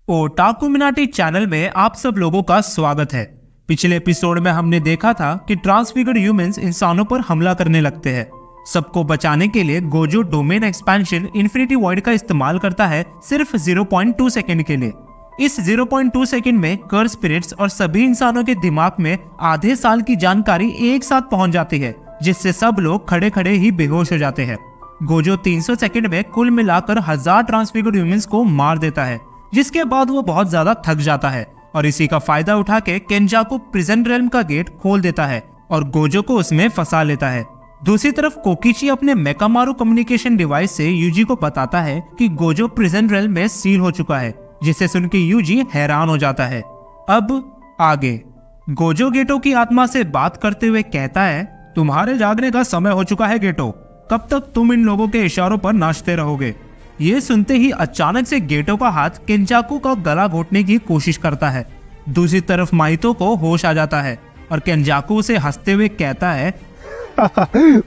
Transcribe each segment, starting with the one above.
Otaku Minati channel में आप सब लोगों का स्वागत है। पिछले एपिसोड में हमने देखा था कि ट्रांसफिगर्ड ह्यूमंस इंसानों पर हमला करने लगते हैं। सबको बचाने के लिए Gojo domain expansion infinity void का इस्तेमाल करता है सिर्फ 0.2 सेकंड के लिए। इस 0.2 सेकंड में कर्स स्पिरिट्स और सभी इंसानों के दिमाग में आधे साल की जानकारी एक साथ पहुंच जाती है, जिससे सब लोग खड़े खड़े ही बेहोश हो जाते हैं। गोजो 300 सेकंड में कुल मिलाकर 1000 ट्रांसफिगर्ड ह्यूमंस को मार देता है, जिसके बाद वो बहुत ज्यादा थक जाता है और इसी का फायदा उठा के केंजाकू प्रिजन रेल्म का गेट खोल देता है और गोजो को उसमें फंसा लेता है। दूसरी तरफ कोकिची अपने मेकामारू कम्युनिकेशन डिवाइस से यूजी को बताता है कि गोजो प्रिजन रेल्म में सील हो चुका है, जिसे सुनकर यूजी हैरान हो जाता है। अब आगे गोजो गेटो की आत्मा से बात करते हुए कहता है, तुम्हारे जागने का समय हो चुका है गेटो, कब तक तुम इन लोगों के इशारों पर नाचते रहोगे। ये सुनते ही अचानक से गेटो का हाथ केंजाकू का गला घोटने की कोशिश करता है। दूसरी तरफ माइतो को होश आ जाता है और केंजाकू उसे हंसते हुए कहता है,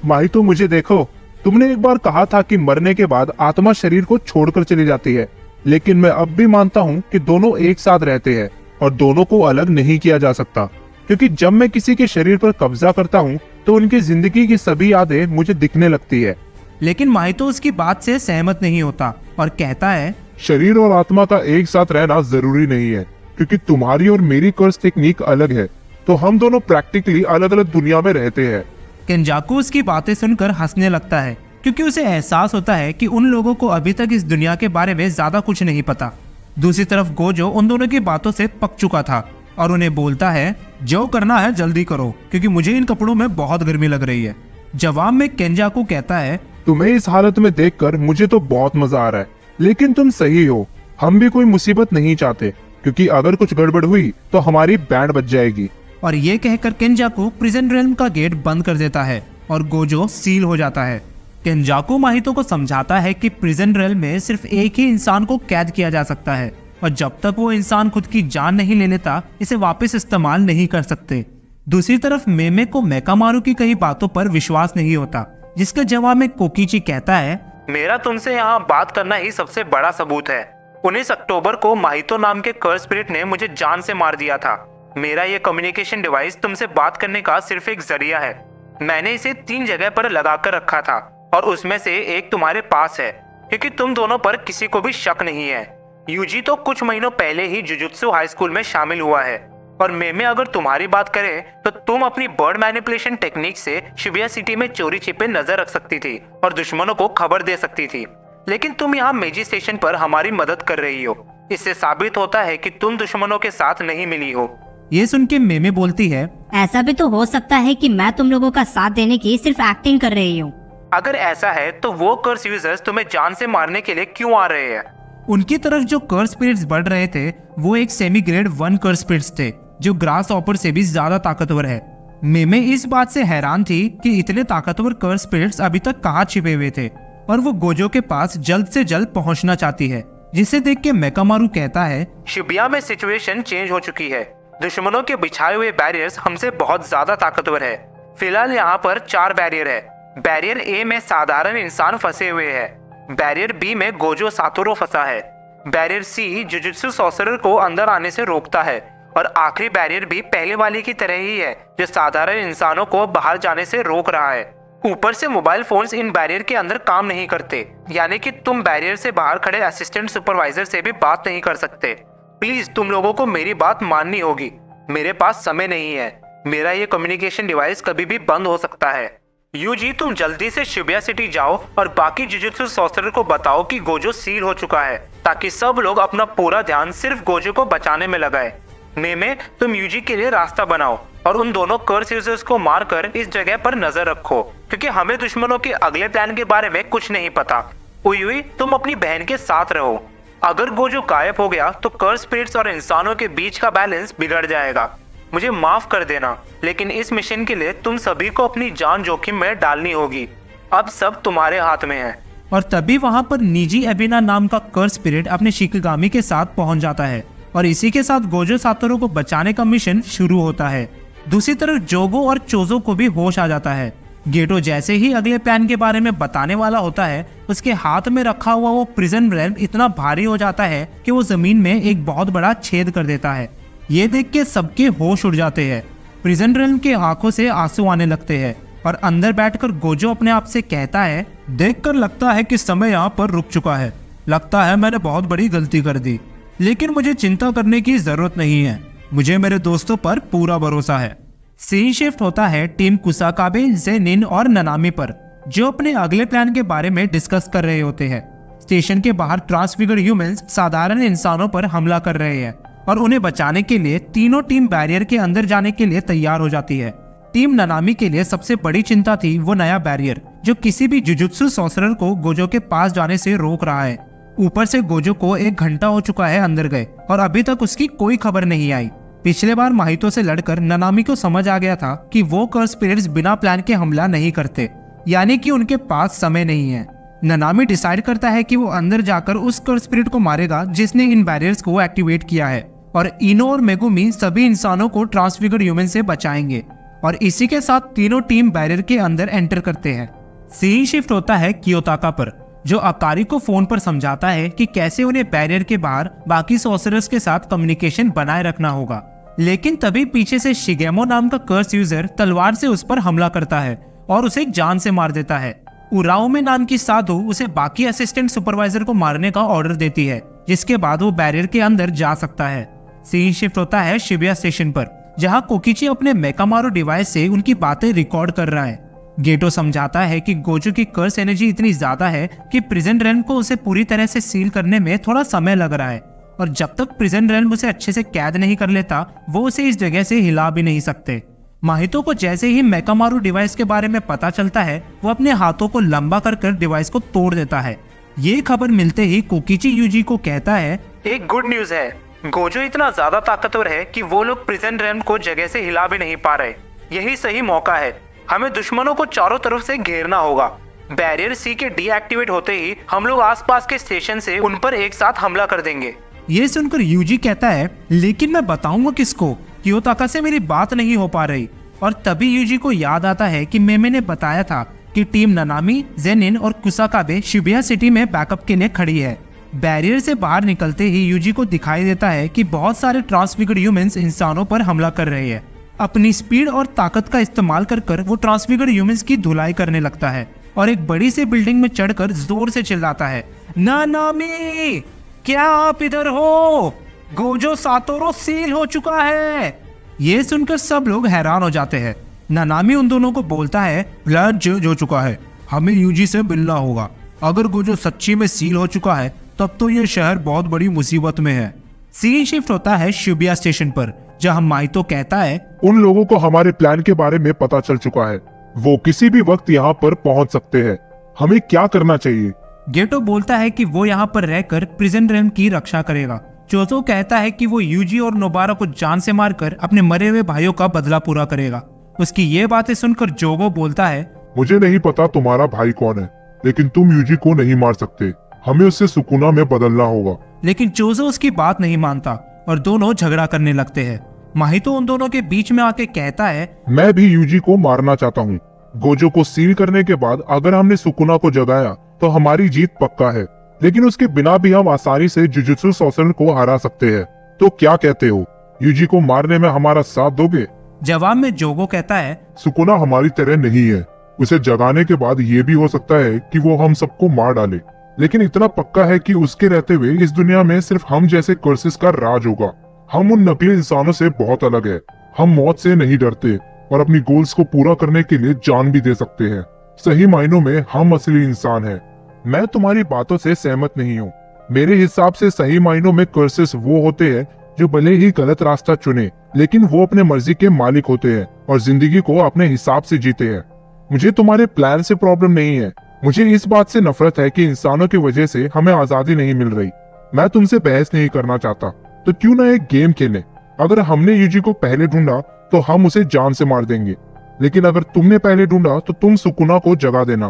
माइतो मुझे देखो, तुमने एक बार कहा था कि मरने के बाद आत्मा शरीर को छोड़कर चली जाती है, लेकिन मैं अब भी मानता हूँ कि दोनों एक साथ रहते हैं और दोनों को अलग नहीं किया जा सकता, क्योंकि जब मैं किसी के शरीर पर कब्जा करता हूँ तो उनकी जिंदगी की सभी यादें मुझे दिखने लगती है। लेकिन माइतो उसकी बात से सहमत नहीं होता और कहता है, शरीर और आत्मा का एक साथ रहना जरूरी नहीं है, क्योंकि तुम्हारी और मेरी कर्स टेक्निक अलग है, तो हम दोनों प्रैक्टिकली अलग अलग दुनिया में रहते हैं। केंजाकू उसकी बातें सुनकर हंसने लगता है, क्योंकि उसे एहसास होता है कि उन लोगों को अभी तक इस दुनिया के बारे में ज्यादा कुछ नहीं पता। दूसरी तरफ गोजो उन दोनों की बातों से पक चुका था और उन्हें बोलता है, जो करना है जल्दी करो, क्योंकि मुझे इन कपड़ों में बहुत गर्मी लग रही है। जवाब में केंजाकू कहता है, तुम्हें इस हालत में देखकर मुझे तो बहुत मजा आ रहा है, लेकिन तुम सही हो, हम भी कोई मुसीबत नहीं चाहते, क्योंकि अगर कुछ गड़बड़ हुई तो हमारी बैंड बच जाएगी। और ये कहकर केंजाकू प्रिजन रेल्म का गेट बंद कर देता है और गोजो सील हो जाता है। केंजाकू माहितो को समझाता है कि प्रिजन रेल्म में सिर्फ एक ही इंसान को कैद किया जा सकता है और जब तक वो इंसान खुद की जान नहीं ले लेता, इसे वापस इस्तेमाल नहीं कर सकते। दूसरी तरफ मेमे को मेकामारू की कई बातों पर विश्वास नहीं होता, जिसके जवाब में कोकिची कहता है, मेरा तुमसे यहाँ बात करना ही सबसे बड़ा सबूत है। 19 अक्टूबर को माहितो नाम के कर्स स्पिरिट ने मुझे जान से मार दिया था। मेरा ये कम्युनिकेशन डिवाइस तुमसे बात करने का सिर्फ एक जरिया है। मैंने इसे 3 जगह पर लगा कर रखा था और उसमें से एक तुम्हारे पास है, क्योंकि तुम दोनों पर किसी को भी शक नहीं है। यूजी तो कुछ महीनों पहले ही जुजुत्सु हाई स्कूल में शामिल हुआ है और मेमे अगर तुम्हारी बात करे तो तुम अपनी बर्ड मैनिपुलेशन टेक्निक से शिबुया सिटी में चोरी छिपे नजर रख सकती थी और दुश्मनों को खबर दे सकती थी, लेकिन तुम यहाँ मेजी स्टेशन पर हमारी मदद कर रही हो। इससे साबित होता है कि तुम दुश्मनों के साथ नहीं मिली हो। ये सुन के मेमे बोलती है, ऐसा भी तो हो सकता है कि मैं तुम लोगों का साथ देने की सिर्फ एक्टिंग कर रही हूँ। अगर ऐसा है तो वो कर्स यूजर्स तुम्हें जान से मारने के लिए क्यों आ रहे हैं? उनकी तरफ जो कर्स स्पिरिट्स बढ़ रहे थे वो एक सेमी ग्रेड 1 कर्स स्पिरिट्स थे, जो ग्रास ऑपर से भी ज्यादा ताकतवर है। मेमे इस बात से हैरान थी कि इतने ताकतवर कर्स स्पिरिट्स अभी तक कहाँ छिपे हुए थे और वो गोजो के पास जल्द से जल्द पहुंचना चाहती है, जिसे देख के मेकामारू कहता है, शिबुया में सिचुएशन चेंज हो चुकी है। दुश्मनों के बिछाए हुए बैरियर्स हमसे बहुत ज्यादा ताकतवर है। फिलहाल यहाँ पर 4 बैरियर है। बैरियर ए में साधारण इंसान फंसे हुए है, बैरियर बी में गोजो सातोरो फंसा है, बैरियर सी जुजुत्सु सॉर्सरर को अंदर आने से रोकता है और आखिरी बैरियर भी पहले वाले की तरह ही है, जो साधारण इंसानों को बाहर जाने से रोक रहा है। ऊपर से मोबाइल फोन्स इन बैरियर के अंदर काम नहीं करते, यानी कि तुम बैरियर से बाहर खड़े असिस्टेंट सुपरवाइजर से भी बात नहीं कर सकते। प्लीज तुम लोगों को मेरी बात माननी होगी। मेरे पास समय नहीं है, मेरा ये कम्युनिकेशन डिवाइस कभी भी बंद हो सकता है। यूजी तुम जल्दी से शिबुया सिटी जाओ और बाकी जुजुत्सु सॉर्सरर को बताओ कि गोजो सील हो चुका है, ताकि सब लोग अपना पूरा ध्यान सिर्फ गोजो को बचाने में लगाए। मेमे तुम यूजी के लिए रास्ता बनाओ और उन दोनों कर्स यूजर्स को मारकर इस जगह पर नजर रखो, क्योंकि हमें दुश्मनों के अगले प्लान के बारे में कुछ नहीं पता। उयुई तुम अपनी बहन के साथ रहो। अगर गोजो गायब हो गया तो कर्स स्पिरिट्स और इंसानों के बीच का बैलेंस बिगड़ जाएगा। मुझे माफ कर देना, लेकिन इस मिशन के लिए तुम सभी को अपनी जान जोखिम में डालनी होगी। अब सब तुम्हारे हाथ में है। और तभी वहाँ पर निजी एबिना नाम का कर्स स्पिरिट अपने शिकिगामी के साथ पहुंच जाता है और इसी के साथ गोजो सातोरो को बचाने का मिशन शुरू होता है। दूसरी तरफ जोगो और चोजो को भी होश आ जाता है। गेटो जैसे ही अगले प्लान के बारे में बताने वाला होता है, उसके हाथ में रखा हुआ वो प्रिजन रेल्म इतना भारी हो जाता है कि वो जमीन में एक बहुत बड़ा छेद कर देता है। ये देख के सबके होश उड़ जाते हैं। प्रिजन रेल्म के आंखों से आंसू आने लगते हैं और अंदर बैठकर गोजो अपने आप से कहता है, देखकर लगता है कि समय यहाँ पर रुक चुका है। लगता है मैंने बहुत बड़ी गलती कर दी, लेकिन मुझे चिंता करने की जरूरत नहीं है। मुझे मेरे दोस्तों पर पूरा भरोसा है। सीन शिफ्ट होता है टीम कुसाकाबे, ज़ेनिन और ननामी पर, जो अपने अगले प्लान के बारे में डिस्कस कर रहे होते हैं। स्टेशन के बाहर ट्रांसफिगर्ड ह्यूमंस साधारण इंसानों पर हमला कर रहे हैं और उन्हें बचाने के लिए तीनों टीम बैरियर के अंदर जाने के लिए तैयार हो जाती है। टीम ननामी के लिए सबसे बड़ी चिंता थी वो नया बैरियर जो किसी भी जुजुत्सु सॉर्सरर को गोजो के पास जाने से रोक रहा है। ऊपर से गोजो को 1 घंटा हो चुका है अंदर गए और अभी तक उसकी कोई खबर नहीं आई। पिछले बार माहितो से लड़कर ननामी को समझ आ गया था कि वो कर्स स्पिरिट्स बिना प्लान के हमला नहीं करते, यानी कि उनके पास समय नहीं है। ननामी डिसाइड करता है कि वो अंदर जाकर उस कर्स स्पिरिट को मारेगा जिसने इन बैरियर्स को एक्टिवेट किया है, और इनो और मेगुमी सभी इंसानों को ट्रांसफिगर्ड ह्यूमन से बचाएंगे। और इसी के साथ तीनों टीम बैरियर के अंदर एंटर करते हैं। सीन शिफ्ट होता है कियोताका पर, जो अकारी को फोन पर समझाता है कि कैसे उन्हें बैरियर के बाहर बाकी सॉर्सरर्स के साथ कम्युनिकेशन बनाए रखना होगा। लेकिन तभी पीछे से शिगेमो नाम का कर्स यूजर तलवार से उस पर हमला करता है और उसे जान से मार देता है। उराओमे नाम की साधु उसे बाकी असिस्टेंट सुपरवाइजर को मारने का ऑर्डर देती है, जिसके बाद वो बैरियर के अंदर जा सकता है। सीन शिफ्ट होता है शिबुया स्टेशन पर, जहां कोकिची अपने मेकामारू डिवाइस से उनकी बातें रिकॉर्ड कर रहा है। गेटो समझाता है कि गोजो की कर्स एनर्जी इतनी ज्यादा है कि प्रिजन रेल्म को उसे पूरी तरह से सील करने में थोड़ा समय लग रहा है, और जब तक प्रिजन रेल्म उसे अच्छे से कैद नहीं कर लेता वो उसे इस जगह से हिला भी नहीं सकते। माहितो को जैसे ही मेकामारू डिवाइस के बारे में पता चलता है, वो अपने हाथों को लंबा कर डिवाइस को तोड़ देता है। ये खबर मिलते ही कोकिची यूजी को कहता है, एक गुड न्यूज है, गोजो इतना ज्यादा ताकतवर है कि वो लोग प्रिजन रेल्म को जगह से हिला भी नहीं पा रहे। यही सही मौका है, हमें दुश्मनों को चारों तरफ से घेरना होगा। बैरियर सी के डीएक्टिवेट होते ही हम लोग आसपास के स्टेशन से उन पर एक साथ हमला कर देंगे। ये सुनकर यूजी कहता है, लेकिन मैं बताऊंगा किसको? कियोताका से मेरी बात नहीं हो पा रही। और तभी यूजी को याद आता है कि मेमे ने बताया था कि टीम ननामी, ज़ेनिन और कुसाकाबे शिबुया सिटी में बैकअप के लिए खड़ी है। बैरियर से बाहर निकलते ही यूजी को दिखाई देता है कि बहुत सारे ट्रांसफिगर्ड ह्यूमंस इंसानों पर हमला कर रहे हैं। अपनी स्पीड और ताकत का इस्तेमाल कर वो ट्रांसफिगर्ड ह्यूमंस की धुलाई करने लगता है और एक बड़ी सी बिल्डिंग में चढ़कर जोर से चिल्लाता है, नानामी, क्या आप इधर हो? गोजो सातोरो सील हो चुका है। ये सुनकर सब लोग हैरान हो जाते हैं। नानामी उन दोनों को बोलता है, प्लान चेंज हो चुका है, हमें यूजी से मिलना होगा। अगर गोजो सच्ची में सील हो चुका है तब तो ये शहर बहुत बड़ी मुसीबत में है। सीन शिफ्ट होता है शिबुया स्टेशन पर, जहां माइतो कहता है, उन लोगों को हमारे प्लान के बारे में पता चल चुका है, वो किसी भी वक्त यहाँ पर पहुँच सकते हैं। हमें क्या करना चाहिए? गेटो बोलता है कि वो यहाँ पर रहकर प्रिजन रेल्म की रक्षा करेगा। चोजो कहता है कि वो यूजी और नोबारा को जान से मारकर अपने मरे हुए भाइयों का बदला पूरा करेगा। उसकी ये बातें सुनकर जोगो बोलता है, मुझे नहीं पता तुम्हारा भाई कौन है, लेकिन तुम यूजी को नहीं मार सकते। हमें उससे सुकुना में बदलना होगा। लेकिन चोजो उसकी बात नहीं मानता और दोनों झगड़ा करने लगते हैं। माहितो उन दोनों के बीच में आके कहता है, मैं भी यूजी को मारना चाहता हूँ। गोजो को सील करने के बाद अगर हमने सुकुना को जगाया तो हमारी जीत पक्का है, लेकिन उसके बिना भी हम आसानी से जुजुत्सु सॉर्सरर को हरा सकते हैं। तो क्या कहते हो, यूजी को मारने में हमारा साथ दोगे? जवाब में जोगो कहता है, सुकुना हमारी तरह नहीं है। उसे जगाने के बाद ये भी हो सकता है कि वो हम सबको मार डाले, लेकिन इतना पक्का है कि उसके रहते हुए इस दुनिया में सिर्फ हम जैसे कर्सेस का राज होगा। हम उन नकली इंसानों से बहुत अलग है। हम मौत से नहीं डरते और अपनी गोल्स को पूरा करने के लिए जान भी दे सकते हैं। सही मायनों में हम असली इंसान हैं। मैं तुम्हारी बातों से सहमत नहीं हूँ। मेरे हिसाब से सही मायनों में कर्सेस वो होते हैं जो भले ही गलत रास्ता चुने, लेकिन वो अपने मर्जी के मालिक होते हैं और जिंदगी को अपने हिसाब से जीते हैं। मुझे तुम्हारे प्लान से प्रॉब्लम नहीं है। मुझे इस बात से नफरत है कि इंसानों की वजह से हमें आजादी नहीं मिल रही। मैं तुमसे बहस नहीं करना चाहता, तो क्यों ना एक गेम खेलें। अगर हमने यूजी को पहले ढूंढा तो हम उसे जान से मार देंगे, लेकिन अगर तुमने पहले ढूंढा तो तुम सुकुना को जगा देना।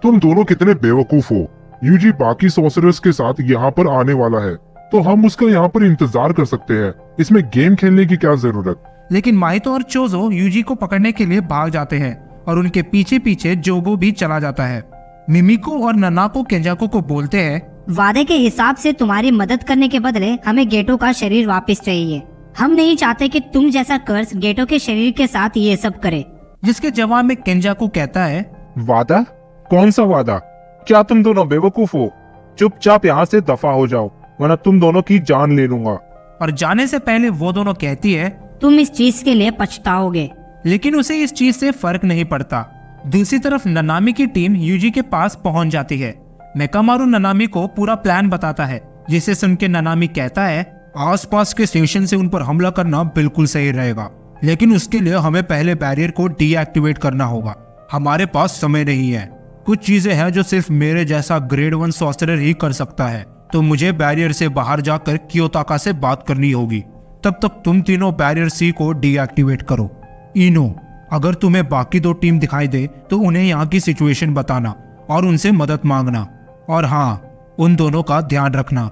तुम दोनों कितने बेवकूफ हो। यूजी बाकी सॉर्सरर्स के साथ यहाँ पर आने वाला है, तो हम उसका यहाँ पर इंतजार कर सकते हैं। इसमें गेम खेलने की क्या जरूरत? लेकिन माइतो और चोजो यूजी को पकड़ने के लिए भाग जाते हैं और उनके पीछे पीछे जोगो भी चला जाता है। मिमिको और ननाको केंजाको को बोलते हैं, वादे के हिसाब से तुम्हारी मदद करने के बदले हमें गेटो का शरीर वापस चाहिए। हम नहीं चाहते कि तुम जैसा कर्स गेटो के शरीर के साथ ये सब करे। जिसके जवाब में केंजाको कहता है, वादा? कौन सा वादा? क्या तुम दोनों बेवकूफ हो? चुपचाप यहाँ से दफा हो जाओ, वरना तुम दोनों की जान ले लूंगा। और जाने से पहले वो दोनों कहती है, तुम इस चीज के लिए पछताओगे। लेकिन उसे इस चीज से फर्क नहीं पड़ता। दूसरी तरफ ननामी की टीम यूजी के पास पहुंच जाती है। मेकामारू ननामी को पूरा प्लान बताता है, जिसे सुन के ननामी कहता है, आसपास के स्टेशन से उन पर हमला करना बिल्कुल सही रहेगा, लेकिन उसके लिए हमें पहले बैरियर को डीएक्टिवेट करना होगा। हमारे पास समय नहीं है। कुछ चीजें हैं जो सिर्फ मेरे जैसा ग्रेड 1 सॉर्सरर ही कर सकता है, तो मुझे बैरियर से बाहर जाकर कियोताका से बात करनी होगी। तब तक तुम तीनों बैरियर सी को डीएक्टिवेट करो। इनो, अगर तुम्हें बाकी 2 टीम दिखाई दे तो उन्हें यहाँ की सिचुएशन बताना और उनसे मदद मांगना। और हाँ, उन दोनों का ध्यान रखना।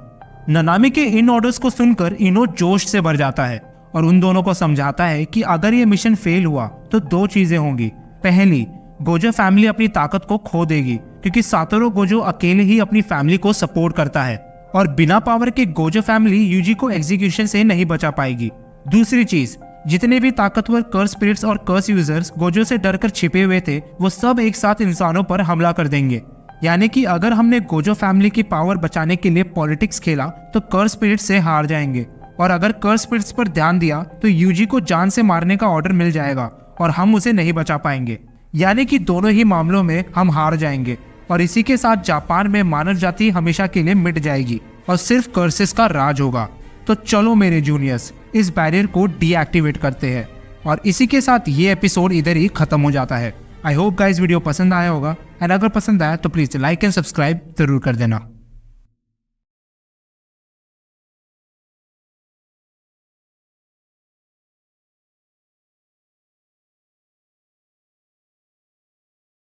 ननामी के इन ऑर्डर्स को सुनकर इनो जोश से भर जाता है और उन दोनों को समझाता है कि अगर ये मिशन फेल हुआ तो 2 चीजें होंगी। पहली, गोजो फैमिली अपनी ताकत को खो देगी, क्योंकि सातोरू गोजो अकेले ही अपनी फैमिली को सपोर्ट करता है और बिना पावर के गोजो फैमिली यूजी को एग्जीक्यूशन से नहीं बचा पाएगी। दूसरी चीज, जितने भी ताकतवर कर्स स्पिरिट्स और कर्स यूजर्स गोजो से डरकर छिपे हुए थे, वो सब एक साथ इंसानों पर हमला कर देंगे। यानी कि अगर हमने गोजो फैमिली की पावर बचाने के लिए पॉलिटिक्स खेला तो कर्स स्पिरिट्स से हार जाएंगे, और अगर कर्स स्पिरिट्स पर ध्यान दिया तो यूजी को जान से मारने का ऑर्डर मिल जाएगा और हम उसे नहीं बचा पाएंगे। यानी कि दोनों ही मामलों में हम हार जाएंगे, और इसी के साथ जापान में मानव जाति हमेशा के लिए मिट जाएगी और सिर्फ कर्सेस का राज होगा। तो चलो मेरे जूनियर्स, इस बैरियर को डीएक्टिवेट करते हैं। और इसी के साथ ये एपिसोड इधर ही खत्म हो जाता है। आई होप गाइस वीडियो पसंद आया होगा, एंड अगर पसंद आया तो प्लीज लाइक एंड सब्सक्राइब जरूर कर देना।